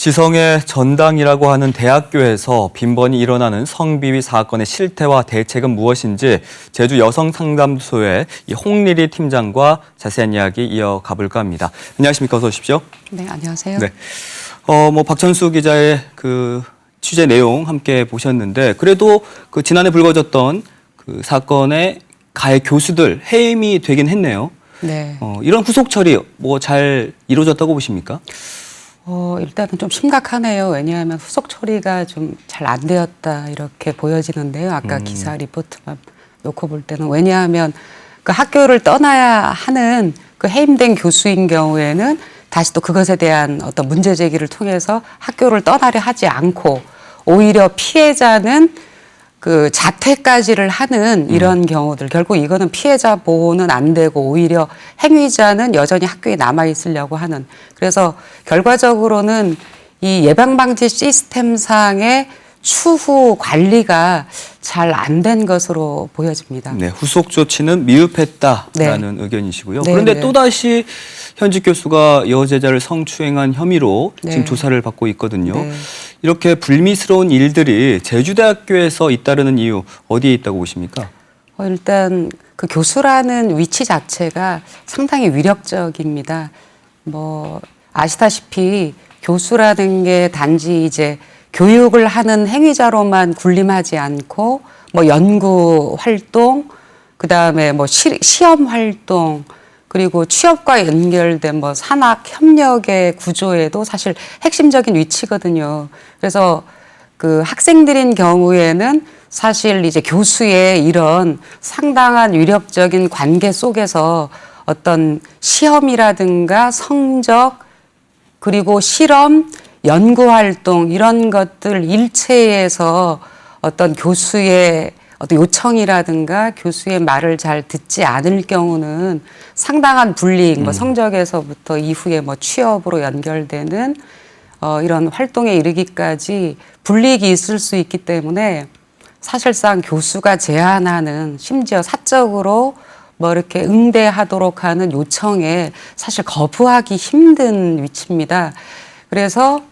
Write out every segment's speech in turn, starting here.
지성의 전당이라고 하는 대학교에서 빈번히 일어나는 성비위 사건의 실태와 대책은 무엇인지 제주 여성상담소의 홍리리 팀장과 자세한 이야기 이어가 볼까 합니다. 안녕하십니까? 어서 오십시오. 네, 안녕하세요. 네. 박천수 기자의 그 취재 내용 함께 보셨는데 그래도 그 지난해 불거졌던 그 사건의 가해 교수들 해임이 되긴 했네요. 네. 이런 후속 처리 잘 이루어졌다고 보십니까? 일단은 좀 심각하네요. 왜냐하면 후속 처리가 좀 잘 안 되었다 이렇게 보여지는데요. 아까 기사 리포트만 놓고 볼 때는 왜냐하면 그 학교를 떠나야 하는 그 해임된 교수인 경우에는 다시 또 그것에 대한 어떤 문제 제기를 통해서 학교를 떠나려 하지 않고 오히려 피해자는 그 자퇴까지를 하는 이런 경우들, 결국 이거는 피해자 보호는 안 되고 오히려 행위자는 여전히 학교에 남아 있으려고 하는, 그래서 결과적으로는 이 예방방지 시스템상의 추후 관리가 잘 안 된 것으로 보여집니다. 네, 후속 조치는 미흡했다라는 의견이시고요. 네, 그런데 네. 또다시 현직 교수가 여제자를 성추행한 혐의로 네. 지금 조사를 받고 있거든요. 네. 이렇게 불미스러운 일들이 제주대학교에서 잇따르는 이유 어디에 있다고 보십니까? 일단 그 교수라는 위치 자체가 상당히 위력적입니다. 아시다시피 교수라는 게 단지 이제 교육을 하는 행위자로만 군림하지 않고 연구 활동, 그다음에 시험 활동, 그리고 취업과 연결된 산학 협력의 구조에도 사실 핵심적인 위치거든요. 그래서 그 학생들인 경우에는 사실 이제 교수의 이런 상당한 위력적인 관계 속에서 어떤 시험이라든가 성적, 그리고 실험, 연구활동 이런 것들 일체에서 어떤 교수의 어떤 요청이라든가 교수의 말을 잘 듣지 않을 경우는 상당한 불이익, 성적에서부터 이후에 취업으로 연결되는 이런 활동에 이르기까지 불이익이 있을 수 있기 때문에 사실상 교수가 제안하는, 심지어 사적으로 이렇게 응대하도록 하는 요청에 사실 거부하기 힘든 위치입니다. 그래서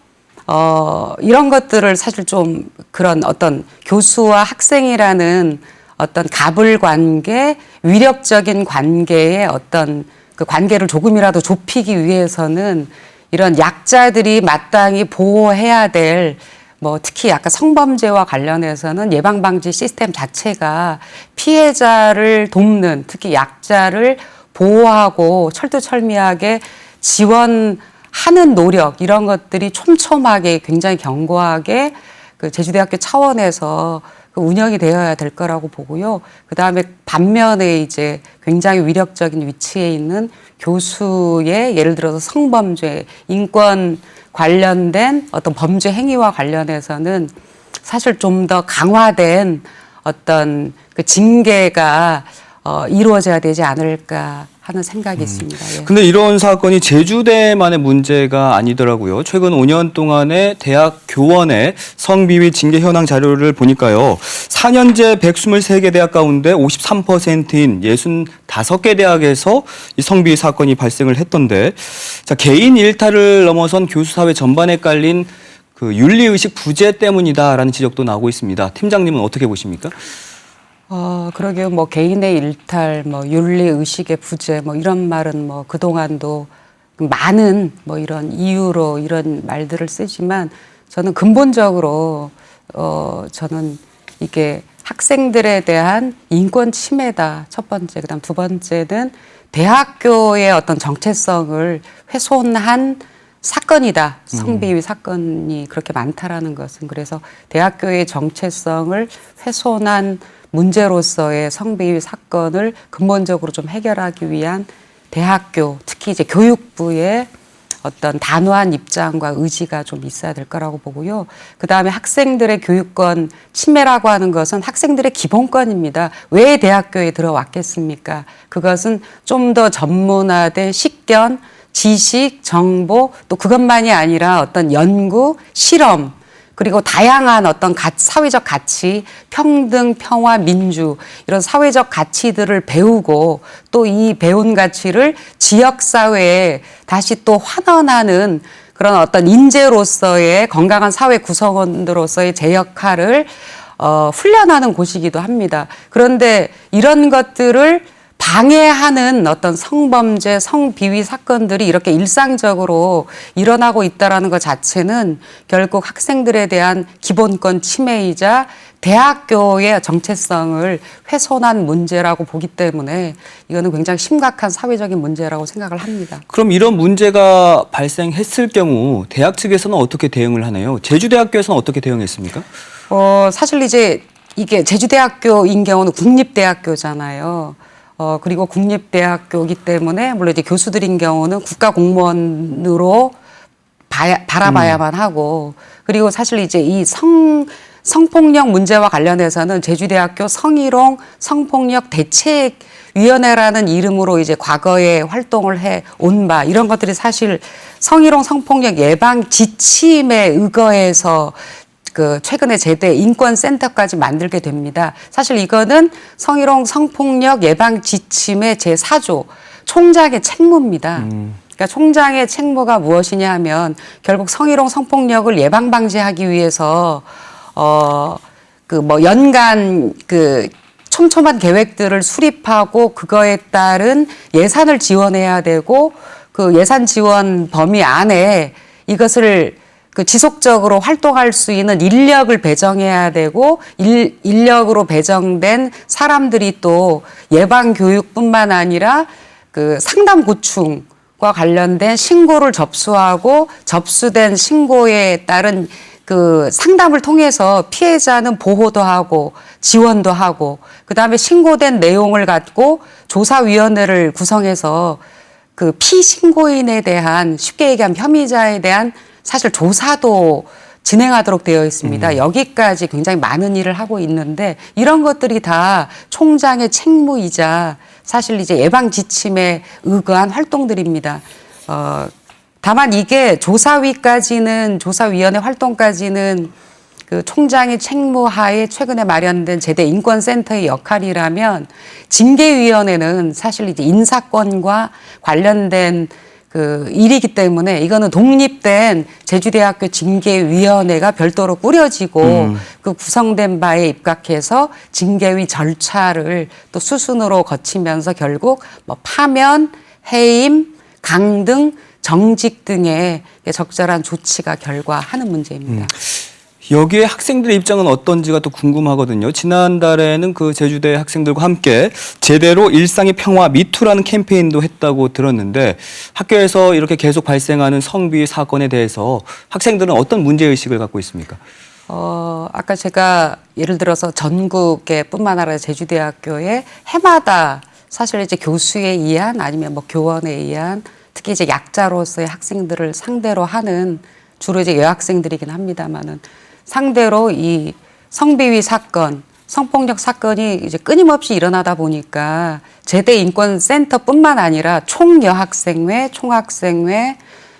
이런 것들을 사실 좀 그런 어떤 교수와 학생이라는 어떤 갑을 관계, 위력적인 관계의 어떤 그 관계를 조금이라도 좁히기 위해서는 이런 약자들이 마땅히 보호해야 될 특히 아까 성범죄와 관련해서는 예방방지 시스템 자체가 피해자를 돕는, 특히 약자를 보호하고 철두철미하게 지원하는 노력, 이런 것들이 촘촘하게 굉장히 견고하게 그 제주대학교 차원에서 그 운영이 되어야 될 거라고 보고요. 그다음에 반면에 이제 굉장히 위력적인 위치에 있는 교수의 예를 들어서 성범죄, 인권 관련된 어떤 범죄 행위와 관련해서는 사실 좀 더 강화된 어떤 그 징계가 이루어져야 되지 않을까 하는 생각이 있습니다. 예. 근데 이런 사건이 제주대만의 문제가 아니더라고요. 최근 5년 동안의 대학 교원의 성비위 징계 현황 자료를 보니까요. 4년제 123개 대학 가운데 53%인 65개 대학에서 이 성비위 사건이 발생을 했던데, 자, 개인 일탈을 넘어선 교수 사회 전반에 깔린 그 윤리의식 부재 때문이다라는 지적도 나오고 있습니다. 팀장님은 어떻게 보십니까? 그러게요. 개인의 일탈, 윤리의식의 부재, 이런 말은 그동안도 많은 이런 이유로 이런 말들을 쓰지만 저는 근본적으로, 저는 이게 학생들에 대한 인권 침해다. 첫 번째. 그다음 두 번째는 대학교의 어떤 정체성을 훼손한 사건이다. 성비위 사건이 그렇게 많다라는 것은. 그래서 대학교의 정체성을 훼손한 문제로서의 성비위 사건을 근본적으로 좀 해결하기 위한 대학교, 특히 이제 교육부의 어떤 단호한 입장과 의지가 좀 있어야 될 거라고 보고요. 그다음에 학생들의 교육권 침해라고 하는 것은 학생들의 기본권입니다. 왜 대학교에 들어왔겠습니까? 그것은 좀 더 전문화된 식견, 지식, 정보, 또 그것만이 아니라 어떤 연구, 실험, 그리고 다양한 어떤 사회적 가치, 평등, 평화, 민주, 이런 사회적 가치들을 배우고 또 이 배운 가치를 지역사회에 다시 또 환원하는 그런 어떤 인재로서의 건강한 사회 구성원으로서의 제 역할을 훈련하는 곳이기도 합니다. 그런데 이런 것들을 방해하는 어떤 성범죄, 성비위 사건들이 이렇게 일상적으로 일어나고 있다라는 것 자체는 결국 학생들에 대한 기본권 침해이자 대학교의 정체성을 훼손한 문제라고 보기 때문에 이거는 굉장히 심각한 사회적인 문제라고 생각을 합니다. 그럼 이런 문제가 발생했을 경우 대학 측에서는 어떻게 대응을 하나요? 제주대학교에서는 어떻게 대응했습니까? 사실 이제 이게 제주대학교인 경우는 국립대학교잖아요. 그리고 국립대학교이기 때문에 물론 이제 교수들인 경우는 국가공무원으로 바라봐야만 하고, 그리고 사실 이제 이 성폭력 문제와 관련해서는 제주대학교 성희롱 성폭력 대책위원회라는 이름으로 이제 과거에 활동을 해 온 바, 이런 것들이 사실 성희롱 성폭력 예방 지침에 의거해서 최근에 제대 인권센터까지 만들게 됩니다. 사실 이거는 성희롱 성폭력 예방 지침의 제4조 총장의 책무입니다. 그러니까 총장의 책무가 무엇이냐 하면 결국 성희롱 성폭력을 예방 방지하기 위해서 연간 촘촘한 계획들을 수립하고 그거에 따른 예산을 지원해야 되고, 그 예산 지원 범위 안에 이것을 지속적으로 활동할 수 있는 인력을 배정해야 되고, 인력으로 배정된 사람들이 또 예방 교육뿐만 아니라 상담 고충과 관련된 신고를 접수하고 접수된 신고에 따른 상담을 통해서 피해자는 보호도 하고 지원도 하고, 그다음에 신고된 내용을 갖고 조사위원회를 구성해서 피신고인에 대한, 쉽게 얘기하면 혐의자에 대한 사실 조사도 진행하도록 되어 있습니다. 여기까지 굉장히 많은 일을 하고 있는데 이런 것들이 다 총장의 책무이자 사실 이제 예방 지침에 의거한 활동들입니다. 다만 이게 조사위원회 활동까지는 총장의 책무하에 최근에 마련된 제대 인권센터의 역할이라면, 징계위원회는 사실 이제 인사권과 관련된 일이기 때문에 이거는 독립된 제주대학교 징계위원회가 별도로 꾸려지고 구성된 바에 입각해서 징계위 절차를 또 수순으로 거치면서 결국 파면, 해임, 강등, 정직 등의 적절한 조치가 결과하는 문제입니다. 여기에 학생들의 입장은 어떤지가 또 궁금하거든요. 지난달에는 제주대 학생들과 함께 제대로 일상의 평화 미투라는 캠페인도 했다고 들었는데, 학교에서 이렇게 계속 발생하는 성비위 사건에 대해서 학생들은 어떤 문제의식을 갖고 있습니까? 아까 제가 예를 들어서 전국에 뿐만 아니라 제주대학교에 해마다 사실 이제 교수에 의한 아니면 교원에 의한, 특히 이제 약자로서의 학생들을 상대로 하는, 주로 이제 여학생들이긴 합니다만은 상대로 이 성비위 사건, 성폭력 사건이 이제 끊임없이 일어나다 보니까 제대 인권센터뿐만 아니라 총여학생회, 총학생회,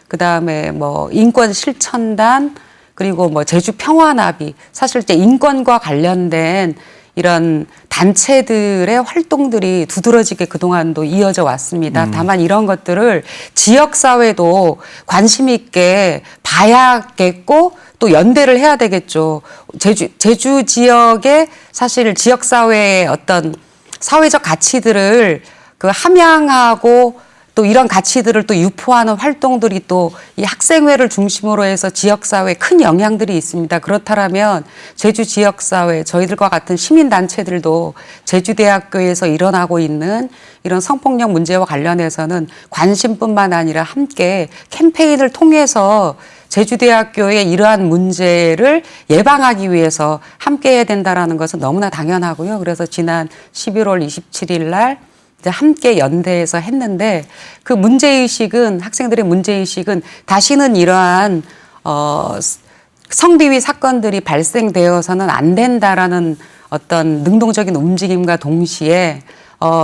그다음에 인권 실천단, 그리고 제주 평화나비, 사실 이제 인권과 관련된 이런 단체들의 활동들이 두드러지게 그동안도 이어져 왔습니다. 다만 이런 것들을 지역사회도 관심 있게 봐야겠고 또 연대를 해야 되겠죠. 제주 지역의 사실 지역사회의 어떤 사회적 가치들을 함양하고 또 이런 가치들을 또 유포하는 활동들이 또 이 학생회를 중심으로 해서 지역사회에 큰 영향들이 있습니다. 그렇다면 제주 지역사회, 저희들과 같은 시민단체들도 제주대학교에서 일어나고 있는 이런 성폭력 문제와 관련해서는 관심뿐만 아니라 함께 캠페인을 통해서 제주대학교의 이러한 문제를 예방하기 위해서 함께 해야 된다는 것은 너무나 당연하고요. 그래서 지난 11월 27일 날 함께 연대해서 했는데, 그 문제의식은, 학생들의 문제의식은 다시는 이러한 성비위 사건들이 발생되어서는 안 된다라는 어떤 능동적인 움직임과 동시에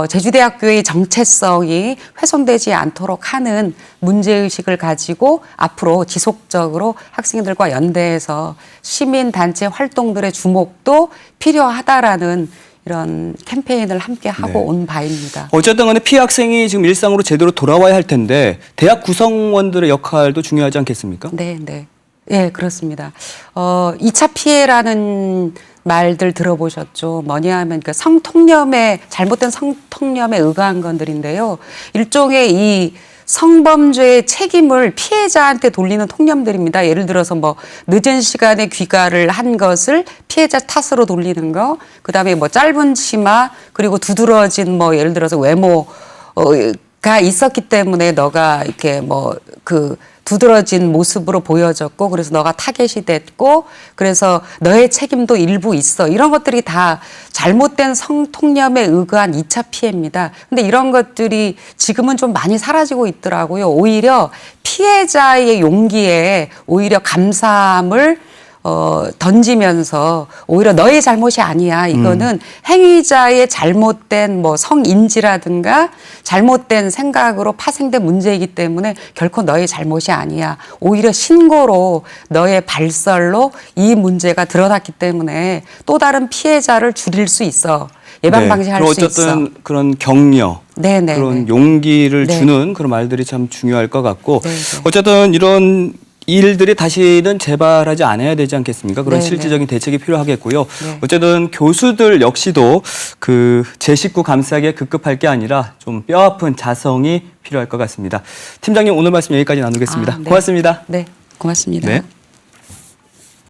제주대학교의 정체성이 훼손되지 않도록 하는 문제의식을 가지고 앞으로 지속적으로 학생들과 연대해서 시민단체 활동들의 주목도 필요하다라는 이런 캠페인을 함께 하고 네. 온 바입니다. 어쨌든 간에 피해 학생이 지금 일상으로 제대로 돌아와야 할 텐데 대학 구성원들의 역할도 중요하지 않겠습니까? 네, 네. 예, 그렇습니다. 2차 피해라는 말들 들어보셨죠? 뭐냐 하면 그 성통념에, 잘못된 성통념에 의거한 것들인데요. 일종의 이 성범죄의 책임을 피해자한테 돌리는 통념들입니다. 예를 들어서 뭐 늦은 시간에 귀가를 한 것을 피해자 탓으로 돌리는 거, 그다음에 뭐 짧은 치마, 그리고 두드러진 뭐 예를 들어서 외모가 있었기 때문에 너가 이렇게 뭐 그 두드러진 모습으로 보여졌고 그래서 너가 타겟이 됐고 그래서 너의 책임도 일부 있어. 이런 것들이 다 잘못된 성통념에 의거한 2차 피해입니다. 근데 이런 것들이 지금은 좀 많이 사라지고 있더라고요. 오히려 피해자의 용기에 오히려 감사함을 던지면서 오히려 너의 잘못이 아니야. 이거는 행위자의 잘못된 뭐 성인지라든가 잘못된 생각으로 파생된 문제이기 때문에 결코 너의 잘못이 아니야. 오히려 신고로 너의 발설로 이 문제가 드러났기 때문에 또 다른 피해자를 줄일 수 있어. 예방 방지할 수 있어. 어쨌든 그런 격려, 네네. 그런 용기를 네. 주는 그런 말들이 참 중요할 것 같고 네네. 어쨌든 이런 일들이 다시는 재발하지 않아야 되지 않겠습니까? 그런 네네. 실질적인 대책이 필요하겠고요. 네. 어쨌든 교수들 역시도 그 제 식구 감싸기에 급급할 게 아니라 좀 뼈아픈 자성이 필요할 것 같습니다. 팀장님 오늘 말씀 여기까지 나누겠습니다. 네. 고맙습니다. 네, 고맙습니다. 네.